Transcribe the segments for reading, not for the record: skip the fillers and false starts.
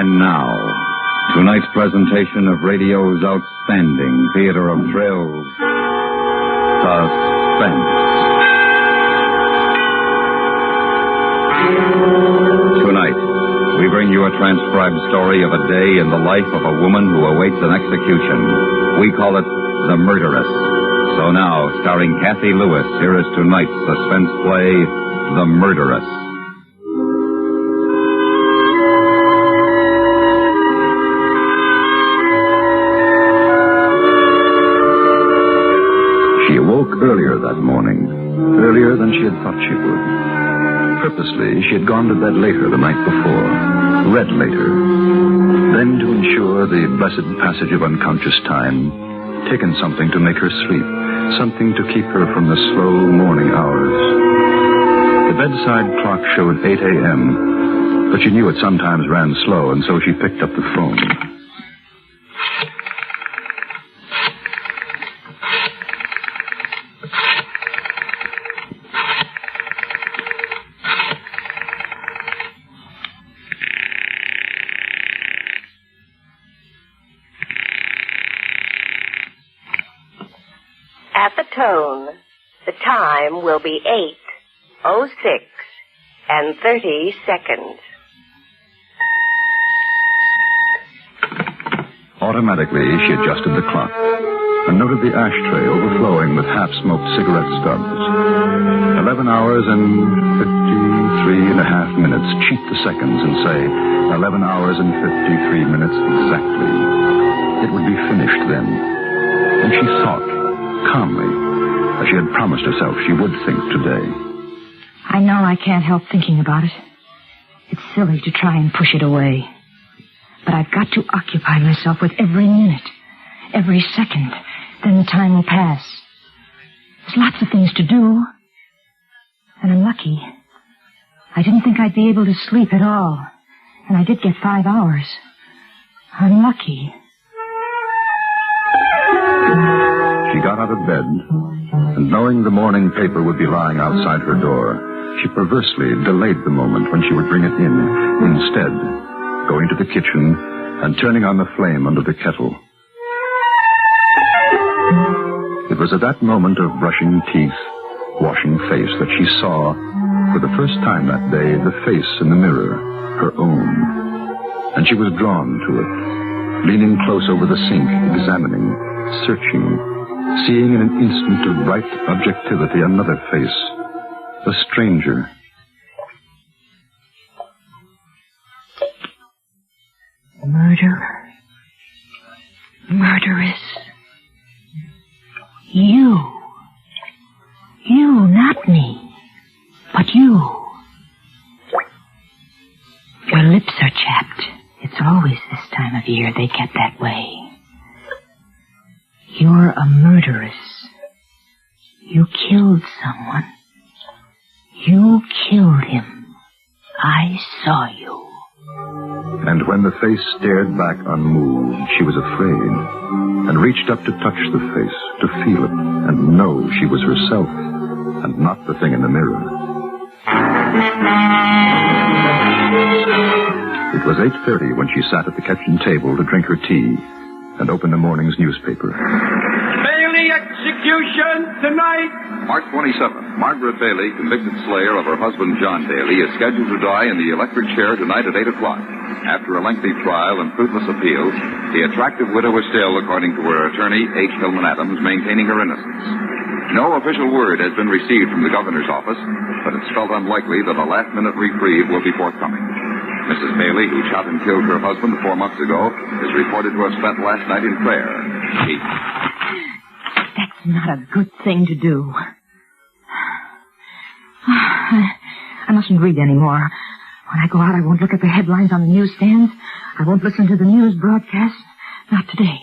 And now, tonight's presentation of radio's outstanding theater of thrills, Suspense. Tonight, we bring you a transcribed story of a day in the life of a woman who awaits an execution. We call it The Murderess. So now, starring Kathy Lewis, here is tonight's suspense play, The Murderess. She awoke earlier that morning, earlier than she had thought she would. Purposely, she had gone to bed later the night before, read later. Then, to ensure the blessed passage of unconscious time, taken something to make her sleep, something to keep her from the slow morning hours. The bedside clock showed 8 a.m., but she knew it sometimes ran slow, and so she picked up the phone. At the tone, the time will be 8:06 and 30 seconds. Automatically, she adjusted the clock and noted the ashtray overflowing with half-smoked cigarette stubs. 11 hours and 53 and a half minutes. Cheat the seconds and say 11 hours and 53 minutes exactly. It would be finished then. And she thought, calmly, as she had promised herself she would think today. I know I can't help thinking about it. It's silly to try and push it away. But I've got to occupy myself with every minute, every second. Then the time will pass. There's lots of things to do. And I'm lucky. I didn't think I'd be able to sleep at all. And I did get 5 hours. I'm lucky. She got out of bed, and knowing the morning paper would be lying outside her door, she perversely delayed the moment when she would bring it in, instead going to the kitchen and turning on the flame under the kettle. It was at that moment of brushing teeth, washing face, that she saw, for the first time that day, the face in the mirror, her own. And she was drawn to it, leaning close over the sink, examining, searching, seeing in an instant of bright objectivity another face, a stranger. Murderer. Murderess. You, not me, but you. Your lips are chapped. It's always this time of year they get that way. You're a murderess. You killed someone. You killed him. I saw you. And when the face stared back unmoved, she was afraid, and reached up to touch the face, to feel it, and know she was herself, and not the thing in the mirror. It was 8:30 when she sat at the kitchen table to drink her tea and open the morning's newspaper. Bailey execution tonight! March 27th, Margaret Bailey, convicted slayer of her husband John Bailey, is scheduled to die in the electric chair tonight at 8 o'clock. After a lengthy trial and fruitless appeal, the attractive widow is still, according to her attorney, H. Hillman Adams, maintaining her innocence. No official word has been received from the governor's office, but it's felt unlikely that a last-minute reprieve will be forthcoming. Mrs. Bailey, who shot and killed her husband 4 months ago, is reported to have spent last night in prayer. That's not a good thing to do. I mustn't read anymore. When I go out, I won't look at the headlines on the newsstands. I won't listen to the news broadcast. Not today.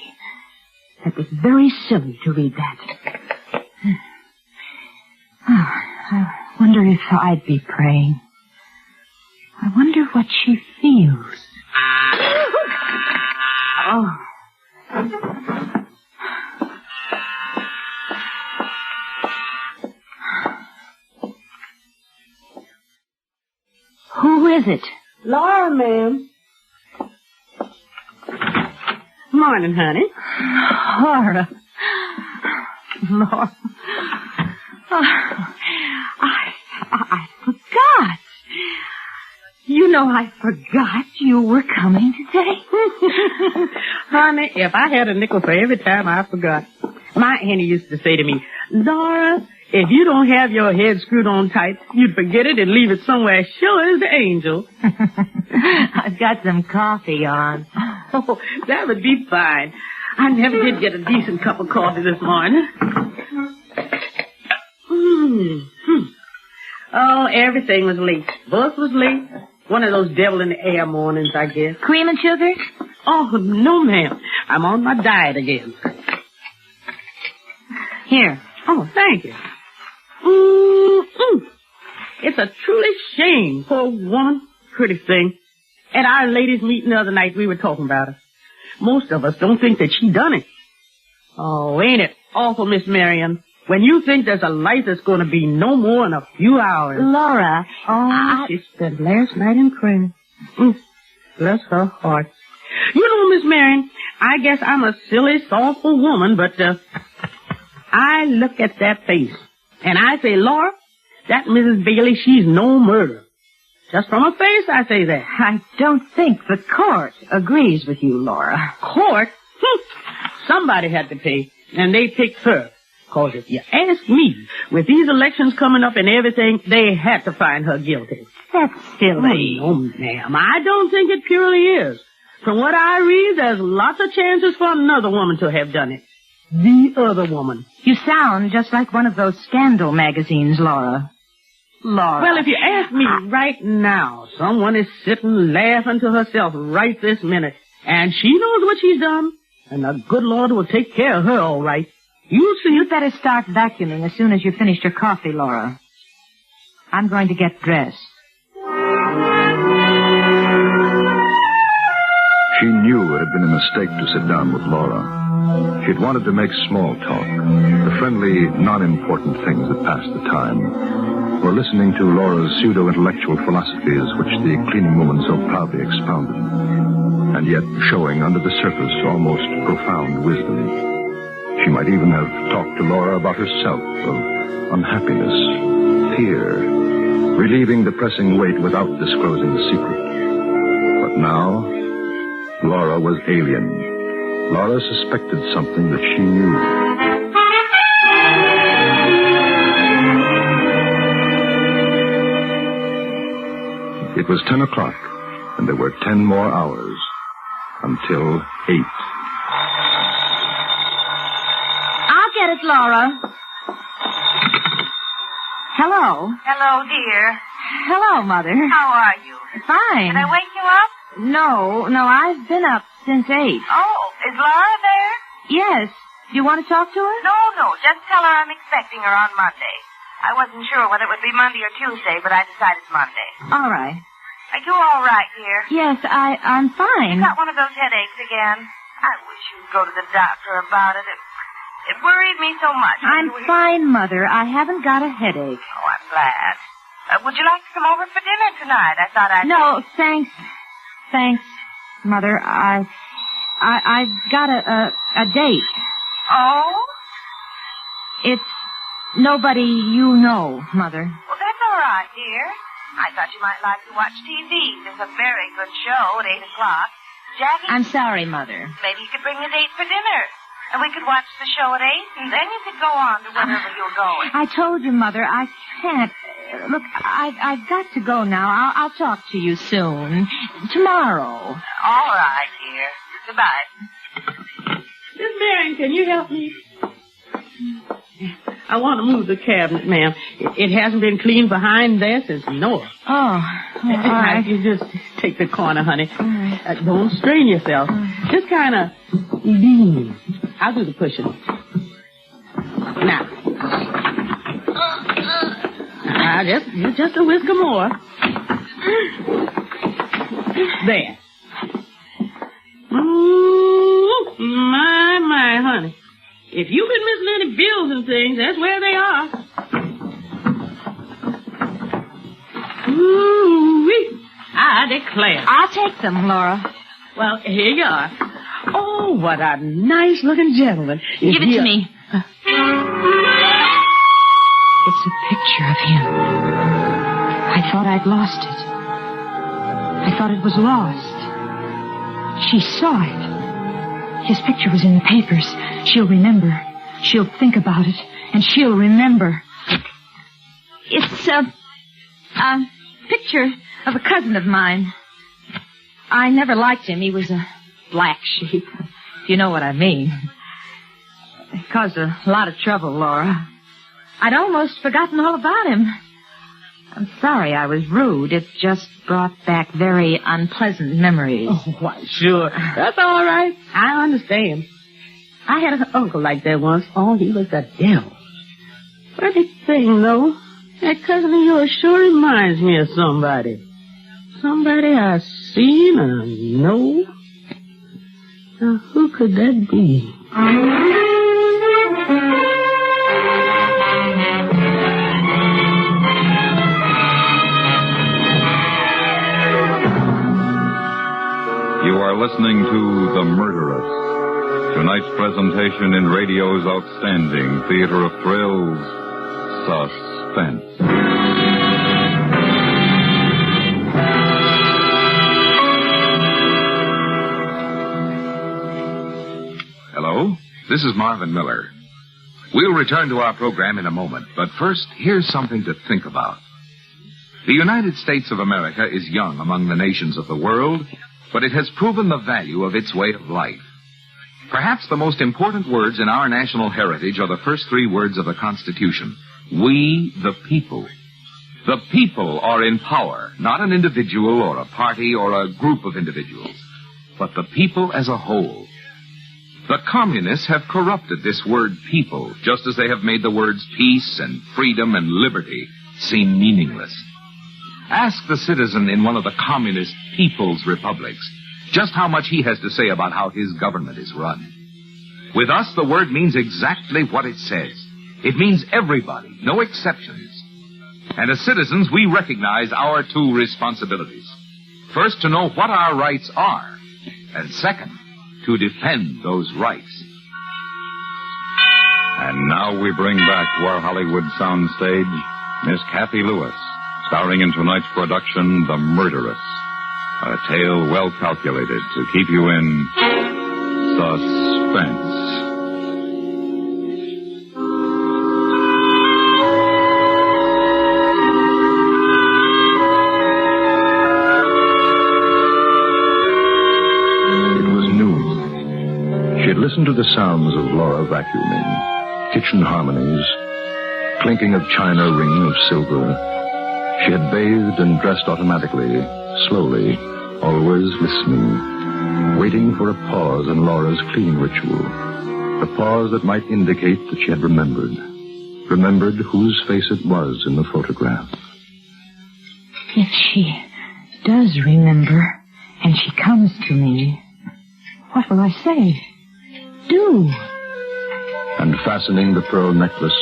That was very silly to read that. Oh, I wonder if I'd be praying. I wonder what she feels. Oh. Who is it? Laura, ma'am. Morning, honey. Laura. Laura. Oh, I forgot. You know, I forgot you were coming today. Honey, if I had a nickel for every time I forgot. My auntie used to say to me, Laura, if you don't have your head screwed on tight, you'd forget it and leave it somewhere sure as the angel. I've got some coffee on. Oh, that would be fine. I never did get a decent cup of coffee this morning. Oh, everything was late. Bus was late. One of those devil-in-the-air mornings, I guess. Cream and sugar? Oh, no, ma'am. I'm on my diet again. Here. Oh, thank you. It's a truly shame, poor woman. Pretty thing. At our ladies' meeting the other night, we were talking about her. Most of us don't think that she done it. Oh, ain't it awful, Miss Marion, when you think there's a life that's going to be no more in a few hours. Laura. Oh, she spent last night in prayer. Bless her heart. You know, Miss Marion, I guess I'm a silly, thoughtful woman, but I look at that face, and I say, Laura, that Mrs. Bailey, she's no murderer. Just from her face, I say that. I don't think the court agrees with you, Laura. Court? Somebody had to pay, and they picked her. Because if you ask me, with these elections coming up and everything, they had to find her guilty. That's silly. Oh, no, ma'am. I don't think it purely is. From what I read, there's lots of chances for another woman to have done it. The other woman. You sound just like one of those scandal magazines, Laura. Laura. Well, if you ask me right now, someone is sitting laughing to herself right this minute. And she knows what she's done. And the good Lord will take care of her all right. You see. You'd better start vacuuming as soon as you've finished your coffee, Laura. I'm going to get dressed. She knew it had been a mistake to sit down with Laura. She'd wanted to make small talk, the friendly, non-important things that passed the time, or listening to Laura's pseudo-intellectual philosophies which the cleaning woman so proudly expounded, and yet showing under the surface almost profound wisdom. She might even have talked to Laura about herself, of unhappiness, fear, relieving the pressing weight without disclosing the secret. But now, Laura was alien. Laura suspected something that she knew. It was 10 o'clock, and there were 10 more hours until 8. I'll get it, Laura. Hello. Hello, dear. Hello, Mother. How are you? Fine. Did I wake you up? No, I've been up since 8. Oh, is Laura there? Yes. Do you want to talk to her? No. Just tell her I'm expecting her on Monday. I wasn't sure whether it would be Monday or Tuesday, but I decided Monday. All right. Are you all right, dear? Yes, I'm fine. You got one of those headaches again? I wish you'd go to the doctor about it. It worried me so much. I'm fine, Mother. I haven't got a headache. Oh, I'm glad. Would you like to come over for dinner tonight? I thought I'd... No, thanks. Thanks, Mother. I've got a date. Oh? It's nobody you know, Mother. Well, that's all right, dear. I thought you might like to watch TV. There's a very good show at 8 o'clock. Jackie... I'm sorry, Mother. Maybe you could bring a date for dinner. And we could watch the show at 8, and then you could go on to wherever you're going. I told you, Mother, I can't. Look, I've got to go now. I'll talk to you soon. Tomorrow. All right, dear. Goodbye. Miss Marion, can you help me? I want to move the cabinet, ma'am. It hasn't been cleaned behind there since Noah. Oh, all right. You just take the corner, honey. Don't strain yourself. Just kind of lean. I'll do the pushing. Now. Just a whisker more. There. My, honey. If you've been missing any bills and things, that's where they are. Ooh-wee. I declare. I'll take them, Laura. Well, here you are. Oh, Oh, what a nice-looking gentleman. Give it to me. It's a picture of him. I thought I'd lost it. I thought it was lost. She saw it. His picture was in the papers. She'll remember. She'll think about it, and she'll remember. It's a picture of a cousin of mine. I never liked him. He was a black sheep, if you know what I mean. It caused a lot of trouble, Laura. I'd almost forgotten all about him. I'm sorry I was rude. It just brought back very unpleasant memories. Oh, why, sure. That's all right. I understand. I had an uncle like that once. Oh, he was a devil. Funny thing, though. That cousin of yours sure reminds me of somebody. Somebody I've seen or know. Now, who could that be? You are listening to The Murderess, tonight's presentation in radio's outstanding theater of thrills, Suspense. Hello, this is Marvin Miller. We'll return to our program in a moment, but first, here's something to think about. The United States of America is young among the nations of the world, but it has proven the value of its way of life. Perhaps the most important words in our national heritage are the first three words of the Constitution. We, the people. The people are in power, not an individual or a party or a group of individuals, but the people as a whole. The communists have corrupted this word people, just as they have made the words peace and freedom and liberty seem meaningless. Ask the citizen in one of the communist people's republics just how much he has to say about how his government is run. With us, the word means exactly what it says. It means everybody, no exceptions. And as citizens, we recognize our two responsibilities. First, to know what our rights are. And second, to defend those rights. And now we bring back to our Hollywood soundstage Miss Kathy Lewis, starring in tonight's production, The Murderess, a tale well calculated to keep you in suspense. Listened to the sounds of Laura vacuuming, kitchen harmonies, clinking of china, ring of silver. She had bathed and dressed automatically, slowly, always listening, waiting for a pause in Laura's cleaning ritual, a pause that might indicate that she had remembered whose face it was in the photograph. If she does remember, and she comes to me, what will I say? Do. And fastening the pearl necklace,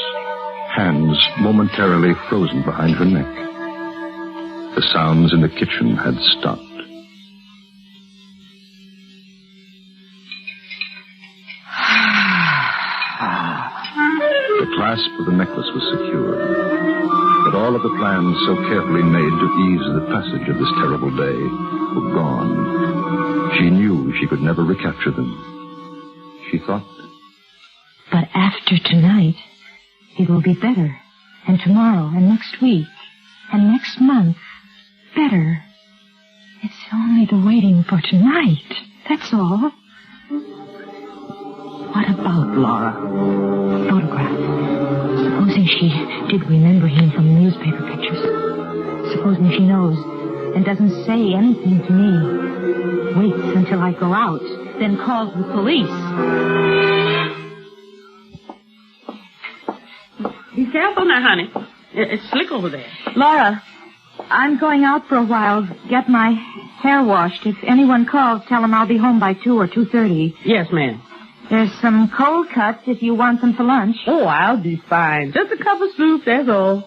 hands momentarily frozen behind her neck. The sounds in the kitchen had stopped. The clasp of the necklace was secured, but all of the plans so carefully made to ease the passage of this terrible day were gone. She knew she could never recapture them. She thought. But after tonight, it will be better. And tomorrow, and next week, and next month, better. It's only the waiting for tonight. That's all. What about Laura? The photograph. Supposing she did remember him from the newspaper pictures. Supposing she knows and doesn't say anything to me. Waits until I go out, then calls the police. Be careful now, honey. It's slick over there. Laura, I'm going out for a while, get my hair washed. If anyone calls, tell them I'll be home by 2 or 2:30. Yes, ma'am. There's some cold cuts if you want them for lunch. Oh, I'll be fine. Just a cup of soup, that's all.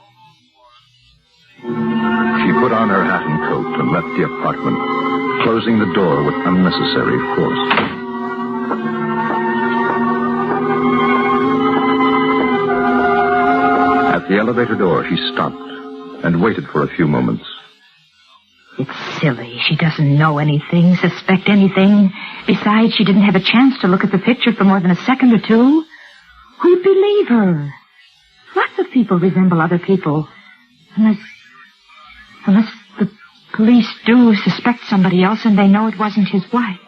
She put on her hat and coat and left the apartment, closing the door with unnecessary force. At the elevator door, she stopped and waited for a few moments. It's silly. She doesn't know anything, suspect anything. Besides, she didn't have a chance to look at the picture for more than a second or two. Who'd believe her? Lots of people resemble other people. Unless the police do suspect somebody else and they know it wasn't his wife.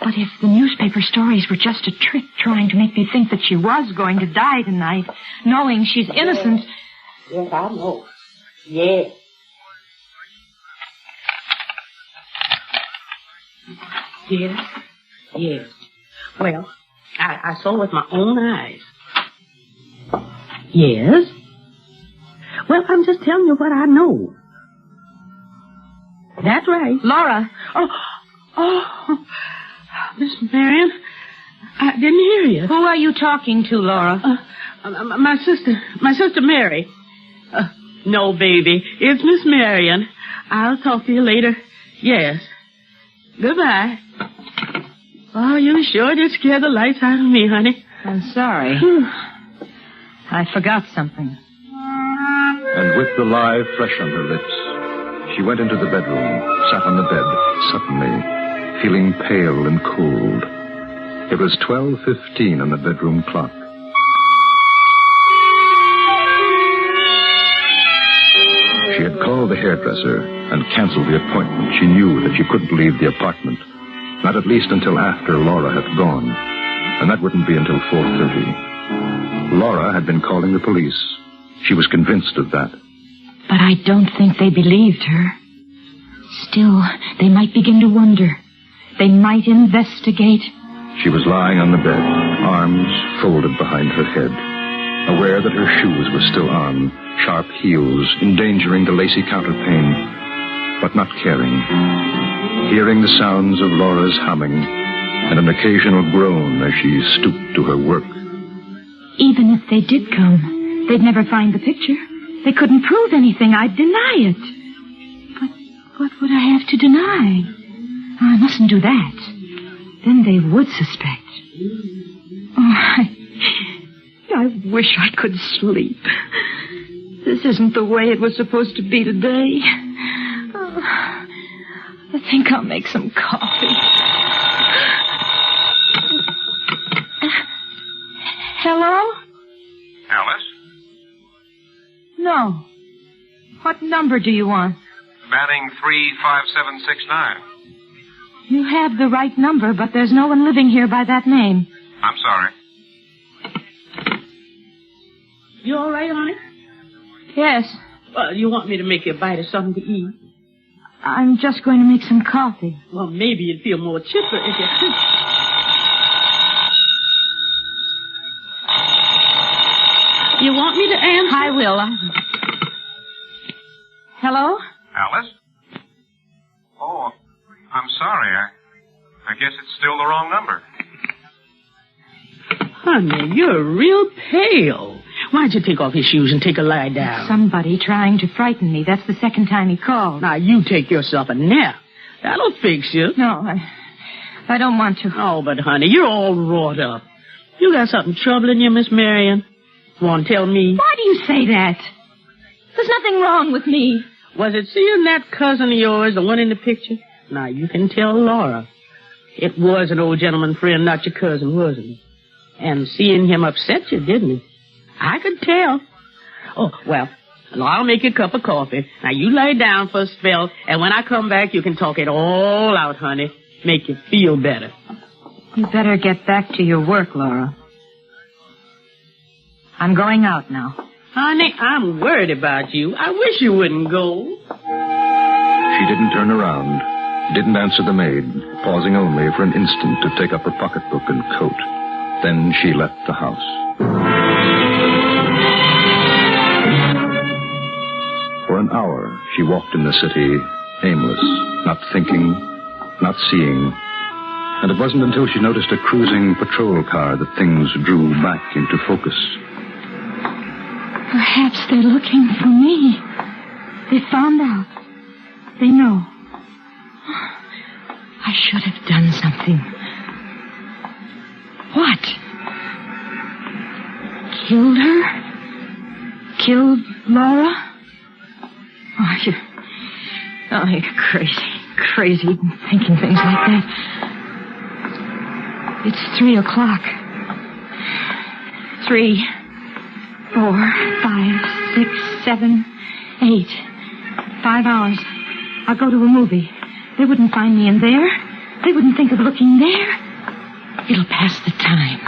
But if the newspaper stories were just a trick trying to make me think that she was going to die tonight, knowing she's innocent... Yes, I know. Yes. Yes. Yes. Well, I saw with my own eyes. Yes. Well, I'm just telling you what I know. That's right. Laura! Oh, Miss Marion, I didn't hear you. Who are you talking to, Laura? My sister Mary. No, baby, it's Miss Marion. I'll talk to you later. Yes. Goodbye. Oh, you sure did scare the lights out of me, honey. I'm sorry. I forgot something. And with the lie fresh on her lips, she went into the bedroom, sat on the bed, suddenly, feeling pale and cold. It was 12:15 on the bedroom clock. She had called the hairdresser and canceled the appointment. She knew that she couldn't leave the apartment, not at least until after Laura had gone, and that wouldn't be until 4:30. Laura had been calling the police. She was convinced of that. But I don't think they believed her. Still, they might begin to wonder. They might investigate. She was lying on the bed, arms folded behind her head, aware that her shoes were still on, sharp heels endangering the lacy counterpane, but not caring. Hearing the sounds of Laura's humming and an occasional groan as she stooped to her work. Even if they did come, they'd never find the picture. They couldn't prove anything. I'd deny it. But what would I have to deny? I mustn't do that. Then they would suspect. Oh, I wish I could sleep. This isn't the way it was supposed to be today. Oh, I think I'll make some coffee. Hello? Alice? No. What number do you want? Batting 35769. You have the right number, but there's no one living here by that name. I'm sorry. You all right, honey? Yes. Well, you want me to make you a bite of something to eat? I'm just going to make some coffee. Well, maybe you'd feel more chipper if you... You want me to answer? I will. Hello? Alice? Oh, I'm sorry. I guess it's still the wrong number. Honey, you're real pale. Why'd you take off your shoes and take a lie down? Somebody trying to frighten me. That's the second time he called. Now, you take yourself a nap. That'll fix you. No, I don't want to. Oh, but honey, you're all wrought up. You got something troubling you, Miss Marion? Want to tell me? Why do you say that? There's nothing wrong with me. Was it seeing that cousin of yours, the one in the picture? Now, you can tell Laura. It was an old gentleman friend, not your cousin, wasn't it? And seeing him upset you, didn't he? I could tell. Oh, well, I'll make you a cup of coffee. Now, you lie down for a spell, and when I come back, you can talk it all out, honey. Make you feel better. You better get back to your work, Laura. I'm going out now. Honey, I'm worried about you. I wish you wouldn't go. She didn't turn around, didn't answer the maid, pausing only for an instant to take up her pocketbook and coat. Then she left the house. For an hour, she walked in the city, aimless, not thinking, not seeing. And it wasn't until she noticed a cruising patrol car that things drew back into focus. Perhaps they're looking for me. They found out. They know. I should have done something. What? Killed her? Killed Laura? You're crazy thinking things like that. It's 3 o'clock. 3, 4, 5, 6, 7, 8. 5 hours. I'll go to a movie. They wouldn't find me in there. They wouldn't think of looking there. It'll pass the time.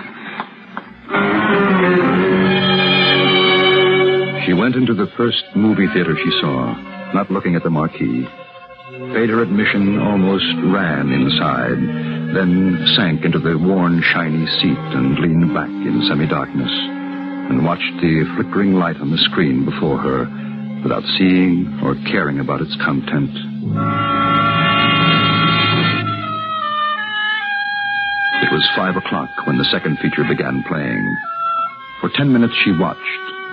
She went into the first movie theater she saw, not looking at the marquee. Paid her admission, almost ran inside, then sank into the worn, shiny seat and leaned back in semi-darkness and watched the flickering light on the screen before her without seeing or caring about its content. It was 5 o'clock when the second feature began playing. For 10 minutes she watched,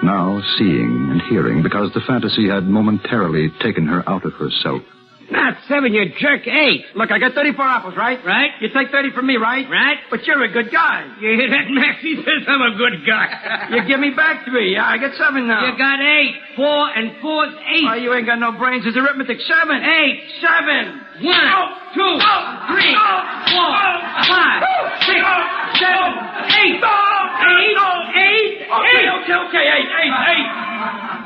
now seeing and hearing, because the fantasy had momentarily taken her out of herself. Not 7, you jerk. 8. Look, I got 34 apples, right? Right. You take 30 from me, right? Right. But you're a good guy. You hear that, Max? He says I'm a good guy. You give me back 3. Yeah, I got 7 now. You got 8. 4 and 4 is 8. Oh, you ain't got no brains. It's arithmetic. 7. 8. 7. 1, 2, 3, 4, 5, 6, 7, 8. 8. Okay. 8.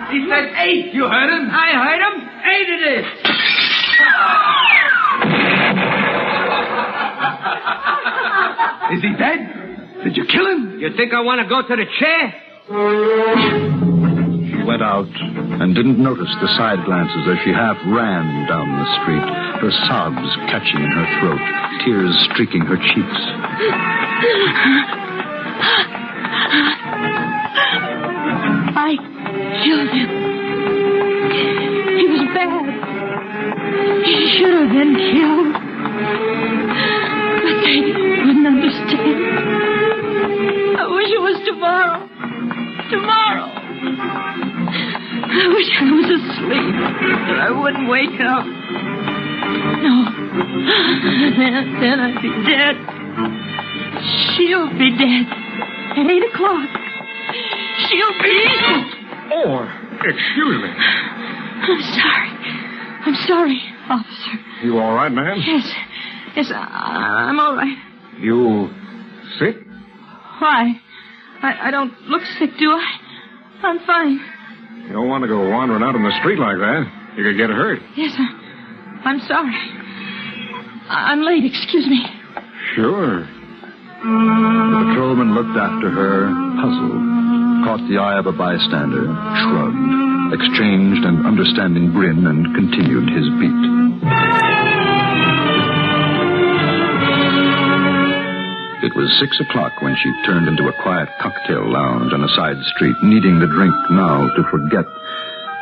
He said 8. You heard him? I heard him. 8 it is. Is he dead? Did you kill him? You think I want to go to the chair? She went out and didn't notice the side glances as she half ran down the street, her sobs catching in her throat, tears streaking her cheeks. I killed him. He was bad. He should have been killed. But they wouldn't understand. I wish it was tomorrow. I wish I was asleep, that I wouldn't wake up. No. Then I'd be dead. She'll be dead at 8 o'clock. She'll be... Oh, excuse me. I'm sorry, officer. You all right, ma'am? Yes, I'm all right. You sick? Why? I don't look sick, do I? I'm fine. You don't want to go wandering out in the street like that. You could get hurt. Yes, I'm sorry. I'm late, excuse me. Sure. The patrolman looked after her, puzzled, caught the eye of a bystander, shrugged, exchanged an understanding grin, and continued his beat. It was 6 o'clock when she turned into a quiet cocktail lounge on a side street, needing the drink now to forget,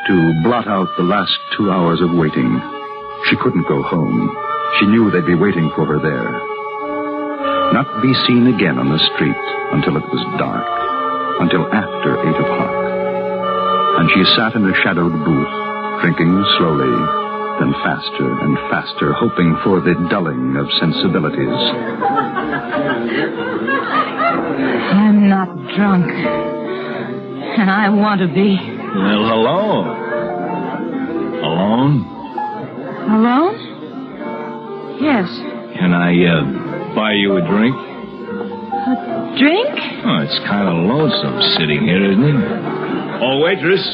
to blot out the last 2 hours of waiting. She couldn't go home. She knew they'd be waiting for her there. Not be seen again on the street until it was dark, until after 8 o'clock. And she sat in a shadowed booth, drinking slowly, then faster and faster, hoping for the dulling of sensibilities. I'm not drunk. And I want to be. Well, hello. Alone? Alone? Yes. Can I, buy you a drink? A drink? Oh, it's kind of lonesome sitting here, isn't it? Oh, waitress.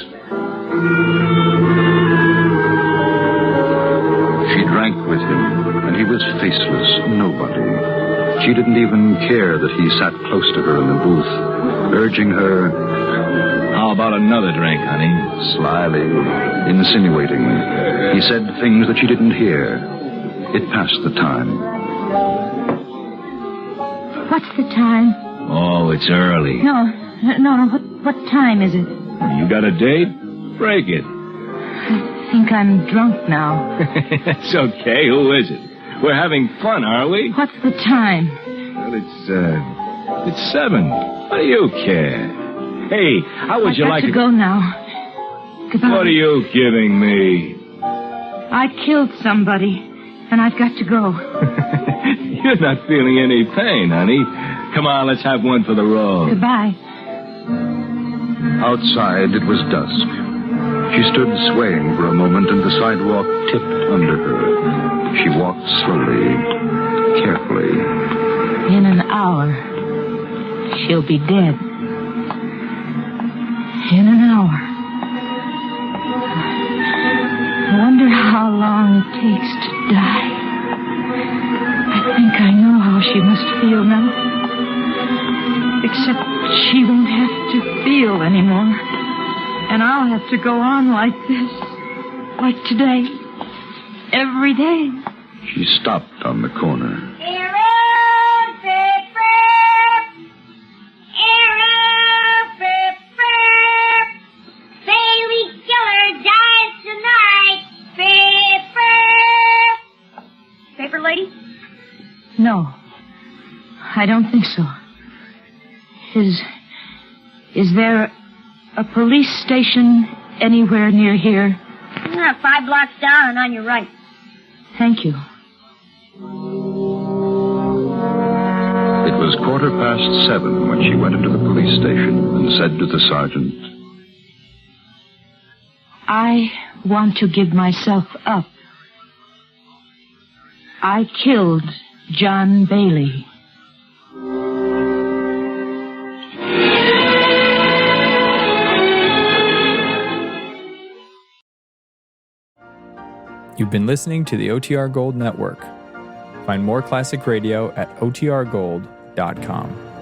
She drank with him, and he was faceless, nobody. She didn't even care that he sat close to her in the booth, urging her... How about another drink, honey? Slyly, insinuating. He said things that she didn't hear. It passed the time. What's the time? Oh, it's early. No. What time is it? You got a date? Break it. I think I'm drunk now. It's okay. Who is it? We're having fun, are we? What's the time? Well, it's 7. What do you care? Hey, how would you like to go now? Goodbye. What are you giving me? I killed somebody, and I've got to go. You're not feeling any pain, honey. Come on, let's have one for the road. Goodbye. Outside, it was dusk. She stood swaying for a moment, and the sidewalk tipped under her. She walked slowly, carefully. In an hour, she'll be dead. In an hour. I wonder how long it takes to die. I think I know how she must feel now. Except she won't have to feel anymore. And I'll have to go on like this. Like today. Every day. She stopped on the corner. No, I don't think so. Is there a police station anywhere near here? 5 blocks down and on your right. Thank you. It was 7:15 when she went into the police station and said to the sergeant, I want to give myself up. I killed John Bailey. You've been listening to the OTR Gold Network. Find more classic radio at otrgold.com.